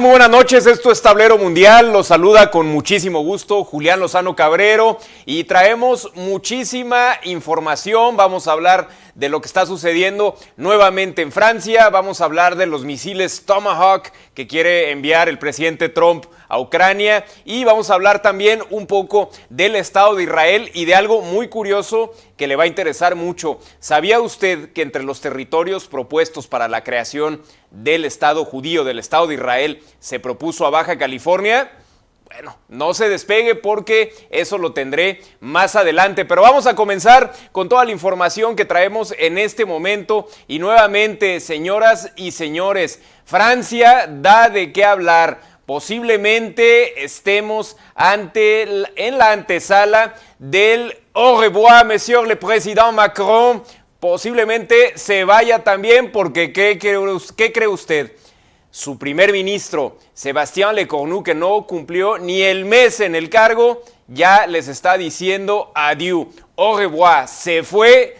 Muy buenas noches, esto es Tablero Mundial, los saluda con muchísimo gusto Julián Lozano Cabrero y traemos muchísima información. Vamos a hablar de lo que está sucediendo nuevamente en Francia, vamos a hablar de los misiles Tomahawk que quiere enviar el presidente Trump a Ucrania y vamos a hablar también un poco del Estado de Israel y de algo muy curioso que le va a interesar mucho. ¿Sabía usted que entre los territorios propuestos para la creación del Estado judío, del Estado de Israel, se propuso a Baja California? Bueno, no se despegue porque eso lo tendré más adelante, pero vamos a comenzar con toda la información que traemos en este momento y nuevamente, señoras y señores, Francia da de qué hablar. Posiblemente estemos en la antesala del au revoir, monsieur le président Macron. Posiblemente se vaya también porque, ¿qué cree usted? Su primer ministro, Sébastien Lecornu, que no cumplió ni el mes en el cargo, ya les está diciendo adiós, au revoir, se fue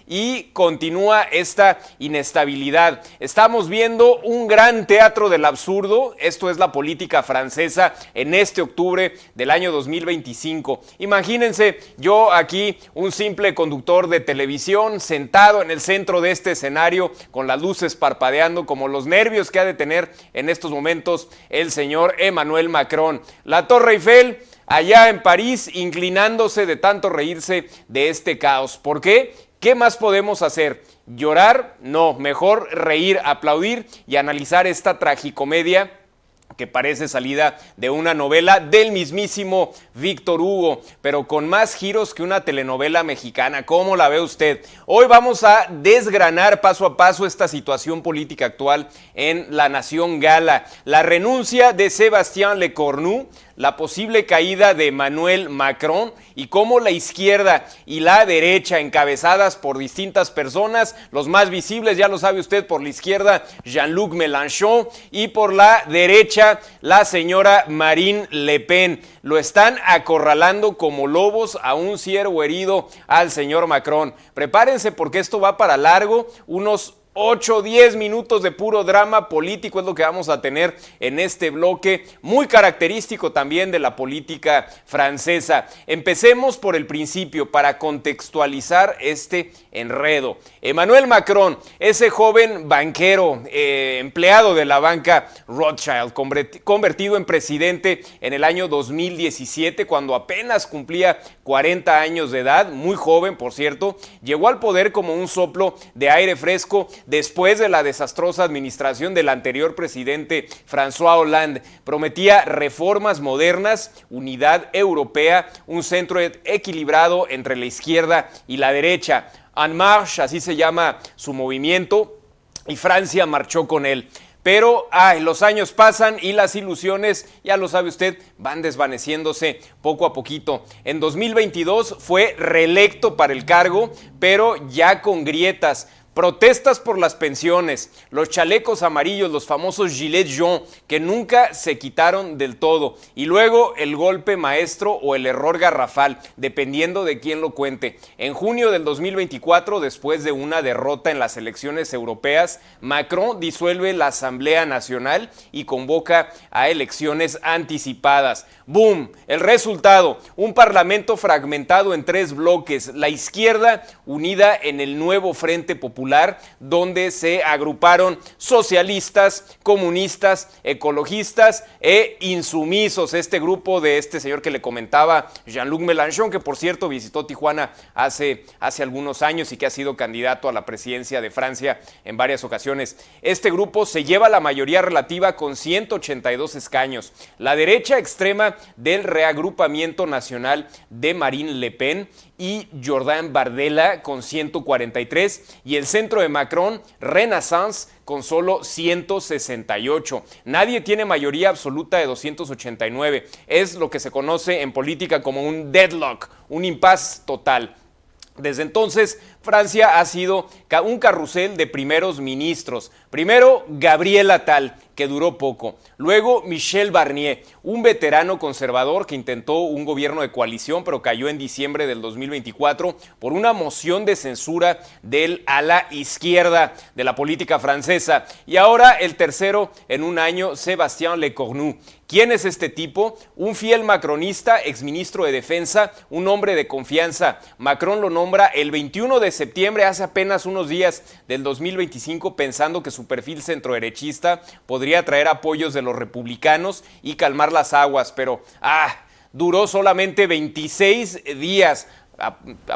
y continúa esta inestabilidad. Estamos viendo un gran teatro del absurdo, esto es la política francesa en este octubre del año 2025. Imagínense yo aquí, un simple conductor de televisión, sentado en el centro de este escenario, con las luces parpadeando, como los nervios que ha de tener en estos momentos el señor Emmanuel Macron. La Torre Eiffel, allá en París, inclinándose de tanto reírse de este caos. ¿Por qué? ¿Qué más podemos hacer? ¿Llorar? No, mejor reír, aplaudir y analizar esta tragicomedia que parece salida de una novela del mismísimo Víctor Hugo, pero con más giros que una telenovela mexicana. ¿Cómo la ve usted? Hoy vamos a desgranar paso a paso esta situación política actual en la nación gala. La renuncia de Sébastien Lecornu, la posible caída de Emmanuel Macron y cómo la izquierda y la derecha, encabezadas por distintas personas, los más visibles, ya lo sabe usted, por la izquierda Jean-Luc Mélenchon y por la derecha la señora Marine Le Pen, lo están acorralando como lobos a un ciervo herido al señor Macron. Prepárense porque esto va para largo, unos 8 o 10 minutos de puro drama político es lo que vamos a tener en este bloque, muy característico también de la política francesa. Empecemos por el principio para contextualizar este enredo. Emmanuel Macron, ese joven banquero, empleado de la banca Rothschild, convertido en presidente en el año 2017, cuando apenas cumplía 40 años de edad, muy joven por cierto, llegó al poder como un soplo de aire fresco después de la desastrosa administración del anterior presidente François Hollande. Prometía reformas modernas, unidad europea, un centro equilibrado entre la izquierda y la derecha. En Marche, así se llama su movimiento, y Francia marchó con él. Pero los años pasan y las ilusiones, ya lo sabe usted, van desvaneciéndose poco a poquito. En 2022 fue reelecto para el cargo, pero ya con grietas. Protestas por las pensiones, los chalecos amarillos, los famosos gilets jaunes, que nunca se quitaron del todo. Y luego el golpe maestro o el error garrafal, dependiendo de quién lo cuente. En junio del 2024, después de una derrota en las elecciones europeas, Macron disuelve la Asamblea Nacional y convoca a elecciones anticipadas. ¡Boom! El resultado, un parlamento fragmentado en 3 bloques. La izquierda unida en el nuevo Frente Popular, donde se agruparon socialistas, comunistas, ecologistas e insumisos. Este grupo de este señor que le comentaba, Jean-Luc Mélenchon, que por cierto visitó Tijuana hace algunos años y que ha sido candidato a la presidencia de Francia en varias ocasiones. Este grupo se lleva la mayoría relativa con 182 escaños. La derecha extrema del reagrupamiento nacional de Marine Le Pen y Jordan Bardella con 143 y el centro de Macron, Renaissance, con solo 168. Nadie tiene mayoría absoluta de 289. Es lo que se conoce en política como un deadlock, un impasse total. Desde entonces, Francia ha sido un carrusel de primeros ministros. Primero, Gabriel Attal, que duró poco. Luego Michel Barnier, un veterano conservador que intentó un gobierno de coalición pero cayó en diciembre del 2024 por una moción de censura del ala izquierda de la política francesa. Y ahora el tercero en un año, Sébastien Lecornu. ¿Quién es este tipo? Un fiel macronista, exministro de Defensa, un hombre de confianza. Macron lo nombra el 21 de septiembre, hace apenas unos días del 2025, pensando que su perfil centroderechista podría traer apoyos de los republicanos y calmar las aguas, pero duró solamente 26 días.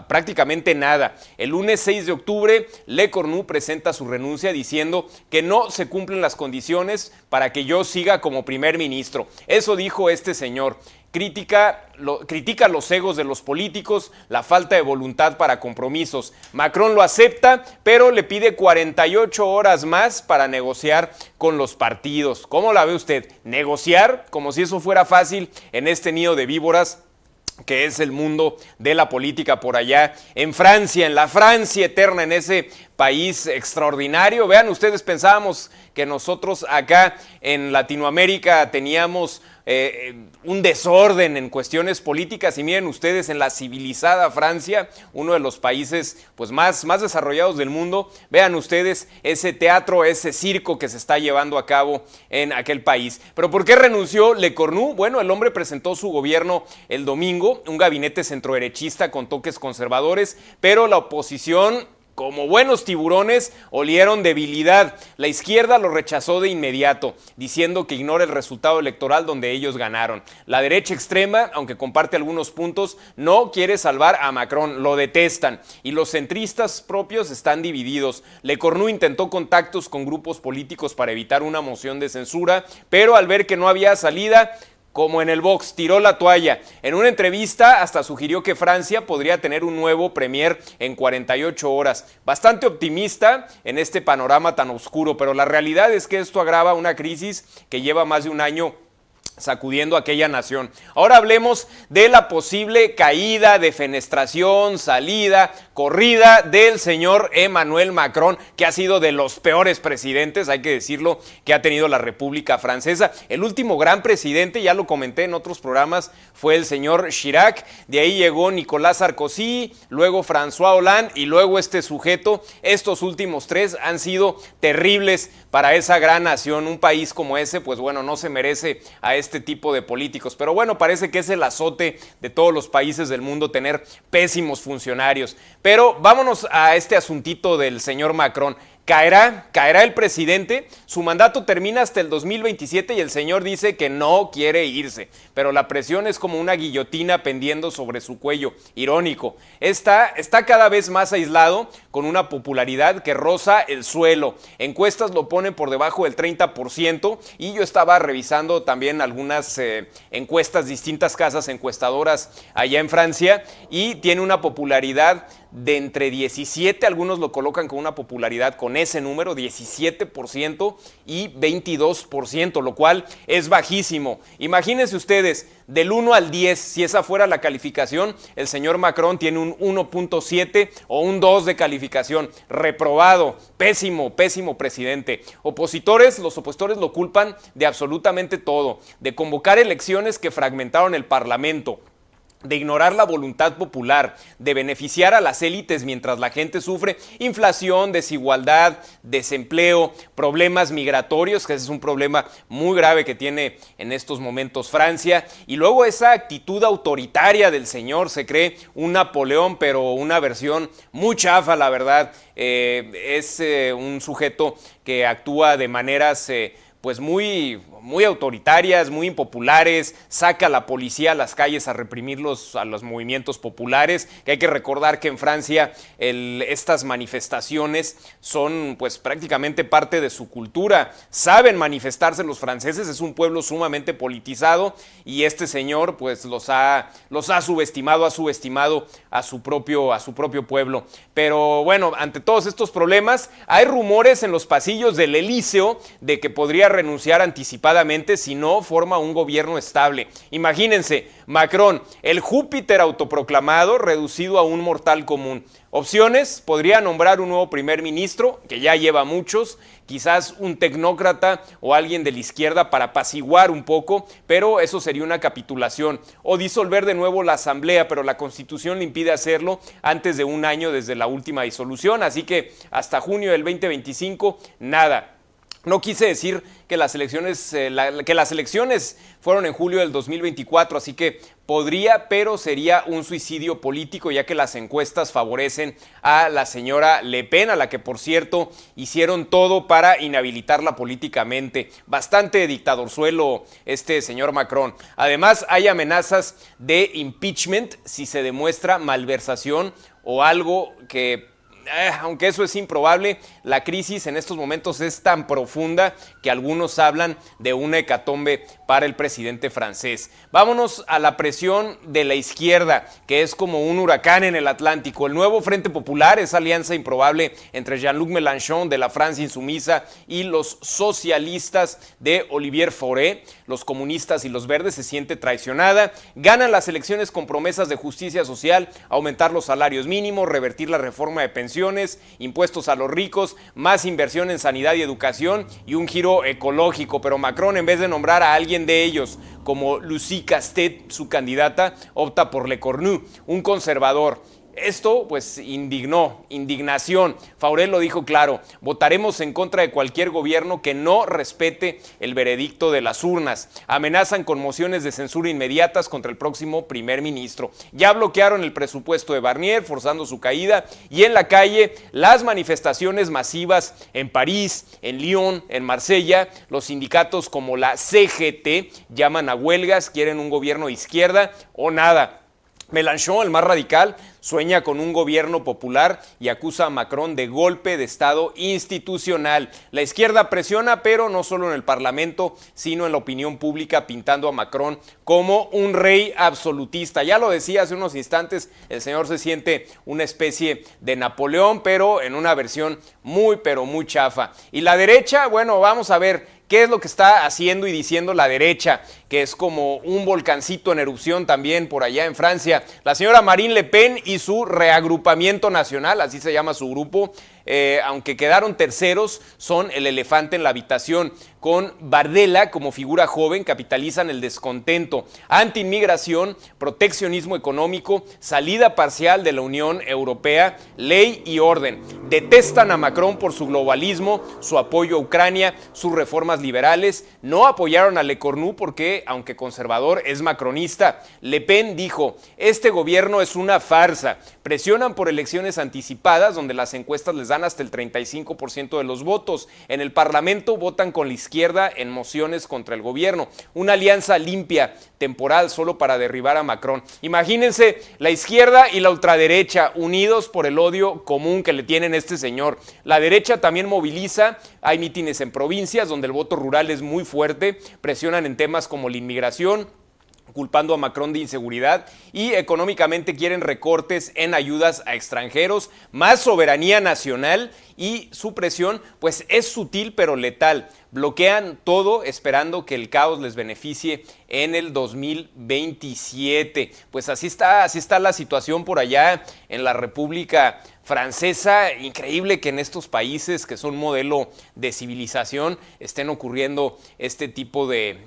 Prácticamente nada. El lunes 6 de octubre, Lecornu presenta su renuncia diciendo que no se cumplen las condiciones para que yo siga como primer ministro. Eso dijo este señor. Critica los egos de los políticos, la falta de voluntad para compromisos. Macron lo acepta, pero le pide 48 horas más para negociar con los partidos. ¿Cómo la ve usted? ¿Negociar? Como si eso fuera fácil en este nido de víboras que es el mundo de la política por allá en Francia, en la Francia eterna, en ese país extraordinario. Vean ustedes, pensábamos que nosotros acá en Latinoamérica teníamos un desorden en cuestiones políticas y miren ustedes en la civilizada Francia, uno de los países pues más desarrollados del mundo, vean ustedes ese teatro, ese circo que se está llevando a cabo en aquel país. ¿Pero por qué renunció Lecornu? Bueno, el hombre presentó su gobierno el domingo, un gabinete centroderechista con toques conservadores, pero la oposición, como buenos tiburones, olieron debilidad. La izquierda lo rechazó de inmediato, diciendo que ignora el resultado electoral donde ellos ganaron. La derecha extrema, aunque comparte algunos puntos, no quiere salvar a Macron, lo detestan. Y los centristas propios están divididos. Lecornu intentó contactos con grupos políticos para evitar una moción de censura, pero al ver que no había salida, como en el box, tiró la toalla. En una entrevista hasta sugirió que Francia podría tener un nuevo premier en 48 horas. Bastante optimista en este panorama tan oscuro, pero la realidad es que esto agrava una crisis que lleva más de un año sacudiendo a aquella nación. Ahora hablemos de la posible caída, defenestración, salida, corrida del señor Emmanuel Macron, que ha sido de los peores presidentes, hay que decirlo, que ha tenido la República Francesa. El último gran presidente, ya lo comenté en otros programas, fue el señor Chirac. De ahí llegó Nicolas Sarkozy, luego François Hollande y luego este sujeto. Estos últimos tres han sido terribles para esa gran nación. Un país como ese, pues bueno, no se merece a este tipo de políticos. Pero bueno, parece que es el azote de todos los países del mundo tener pésimos funcionarios. Pero vámonos a este asuntito del señor Macron. ¿Caerá el presidente? Su mandato termina hasta el 2027 y el señor dice que no quiere irse, pero la presión es como una guillotina pendiendo sobre su cuello. Irónico. Está cada vez más aislado, con una popularidad que roza el suelo. Encuestas lo ponen por debajo del 30% y yo estaba revisando también algunas encuestas, distintas casas encuestadoras allá en Francia, y tiene una popularidad de entre 17, algunos lo colocan con una popularidad con ese número, 17% y 22%, lo cual es bajísimo. Imagínense ustedes, del 1 al 10, si esa fuera la calificación, el señor Macron tiene un 1.7 o un 2 de calificación, reprobado, pésimo presidente. Los opositores lo culpan de absolutamente todo, de convocar elecciones que fragmentaron el Parlamento, de ignorar la voluntad popular, de beneficiar a las élites mientras la gente sufre inflación, desigualdad, desempleo, problemas migratorios, que ese es un problema muy grave que tiene en estos momentos Francia, y luego esa actitud autoritaria del señor, se cree un Napoleón, pero una versión muy chafa, la verdad. Es un sujeto que actúa de maneras pues muy autoritarias, muy impopulares, saca a la policía a las calles a reprimir a los movimientos populares, que hay que recordar que en Francia estas manifestaciones son pues prácticamente parte de su cultura. Saben manifestarse los franceses, es un pueblo sumamente politizado y este señor pues los ha subestimado, a su propio pueblo. Pero bueno, ante todos estos problemas, hay rumores en los pasillos del Elíseo de que podría renunciar anticipadamente si no forma un gobierno estable. Imagínense, Macron, el Júpiter autoproclamado, reducido a un mortal común. Opciones: podría nombrar un nuevo primer ministro, que ya lleva muchos, quizás un tecnócrata o alguien de la izquierda para apaciguar un poco, pero eso sería una capitulación. O disolver de nuevo la asamblea, pero la Constitución le impide hacerlo antes de un año desde la última disolución, así que hasta junio del 2025, nada. No quise decir que las elecciones fueron en julio del 2024, así que podría, pero sería un suicidio político, ya que las encuestas favorecen a la señora Le Pen, a la que, por cierto, hicieron todo para inhabilitarla políticamente. Bastante dictadorzuelo este señor Macron. Además, hay amenazas de impeachment si se demuestra malversación o algo que... aunque eso es improbable, la crisis en estos momentos es tan profunda que algunos hablan de una hecatombe para el presidente francés. Vámonos a la presión de la izquierda, que es como un huracán en el Atlántico. El nuevo Frente Popular, esa alianza improbable entre Jean-Luc Mélenchon de la Francia insumisa y los socialistas de Olivier Faure, los comunistas y los verdes, se siente traicionada. Ganan las elecciones con promesas de justicia social, aumentar los salarios mínimos, revertir la reforma de pensiones, impuestos a los ricos, más inversión en sanidad y educación y un giro ecológico. Pero Macron, en vez de nombrar a alguien de ellos como Lucie Castet, su candidata, opta por Le Cornu, un conservador. Esto pues indignación. Faure lo dijo claro: votaremos en contra de cualquier gobierno que no respete el veredicto de las urnas. Amenazan con mociones de censura inmediatas contra el próximo primer ministro. Ya bloquearon el presupuesto de Barnier, forzando su caída, y en la calle las manifestaciones masivas en París, en Lyon, en Marsella. Los sindicatos como la CGT llaman a huelgas, quieren un gobierno de izquierda o nada. Mélenchon, el más radical, sueña con un gobierno popular y acusa a Macron de golpe de Estado institucional. La izquierda presiona, pero no solo en el Parlamento, sino en la opinión pública, pintando a Macron como un rey absolutista. Ya lo decía hace unos instantes, el señor se siente una especie de Napoleón, pero en una versión muy, pero muy chafa. Y la derecha, bueno, vamos a ver qué es lo que está haciendo y diciendo la derecha, que es como un volcancito en erupción también por allá en Francia. La señora Marine Le Pen y su reagrupamiento nacional, así se llama su grupo, aunque quedaron terceros, son el elefante en la habitación. Con Bardella como figura joven, capitalizan el descontento, anti-inmigración, proteccionismo económico, salida parcial de la Unión Europea, ley y orden. Detestan a Macron por su globalismo, su apoyo a Ucrania, sus reformas liberales. No apoyaron a Le Cornu porque, aunque conservador, es macronista. Le Pen dijo: este gobierno es una farsa. Presionan por elecciones anticipadas, donde las encuestas les dan hasta el 35% de los votos. En el Parlamento votan con la izquierda en mociones contra el gobierno. Una alianza limpia, temporal, solo para derribar a Macron. Imagínense la izquierda y la ultraderecha unidos por el odio común que le tienen a este señor. La derecha también moviliza, hay mítines en provincias donde el voto rural es muy fuerte, presionan en temas como la inmigración, culpando a Macron de inseguridad, y económicamente quieren recortes en ayudas a extranjeros, más soberanía nacional, y su presión pues es sutil pero letal. Bloquean todo esperando que el caos les beneficie en el 2027. Pues así está la situación por allá en la República Francesa. Increíble que en estos países que son modelo de civilización estén ocurriendo este tipo de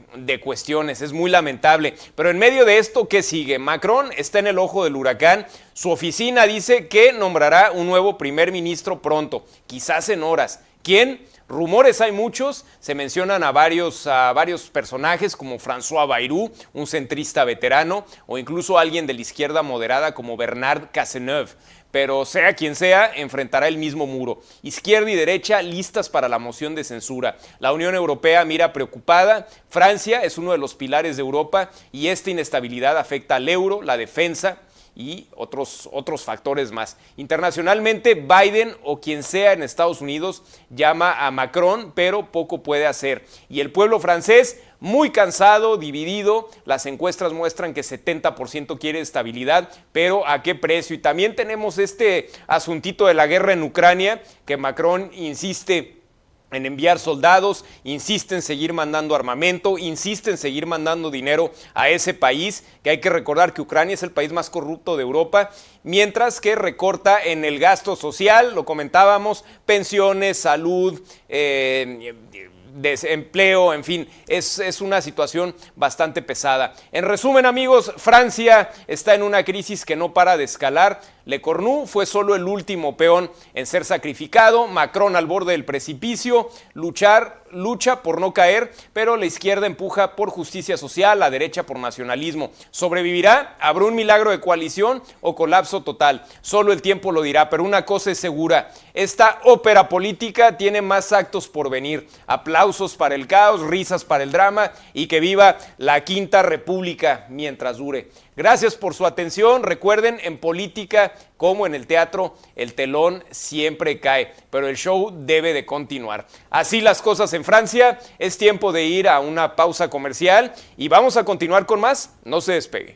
cuestiones. Es muy lamentable. Pero en medio de esto, ¿qué sigue? Macron está en el ojo del huracán. Su oficina dice que nombrará un nuevo primer ministro pronto, quizás en horas. ¿Quién? Rumores hay muchos, se mencionan a varios personajes como François Bayrou, un centrista veterano, o incluso alguien de la izquierda moderada como Bernard Cazeneuve. Pero sea quien sea, enfrentará el mismo muro. Izquierda y derecha listas para la moción de censura. La Unión Europea mira preocupada. Francia es uno de los pilares de Europa y esta inestabilidad afecta al euro, la defensa y otros factores más. Internacionalmente, Biden o quien sea en Estados Unidos llama a Macron, pero poco puede hacer. Y el pueblo francés, muy cansado, dividido. Las encuestas muestran que 70% quiere estabilidad, pero ¿a qué precio? Y también tenemos este asuntito de la guerra en Ucrania, que Macron insiste en enviar soldados, insiste en seguir mandando armamento, insiste en seguir mandando dinero a ese país, que hay que recordar que Ucrania es el país más corrupto de Europa, mientras que recorta en el gasto social, lo comentábamos, pensiones, salud, desempleo, en fin, es una situación bastante pesada. En resumen, amigos, Francia está en una crisis que no para de escalar. Le Cornu fue solo el último peón en ser sacrificado, Macron al borde del precipicio, lucha por no caer, pero la izquierda empuja por justicia social, la derecha por nacionalismo. ¿Sobrevivirá? ¿Habrá un milagro de coalición o colapso total? Solo el tiempo lo dirá, pero una cosa es segura, esta ópera política tiene más actos por venir. Aplausos para el caos, risas para el drama y que viva la Quinta República mientras dure. Gracias por su atención. Recuerden, en política como en el teatro, el telón siempre cae, pero el show debe de continuar. Así las cosas en Francia. Es tiempo de ir a una pausa comercial y vamos a continuar con más. No se despegue.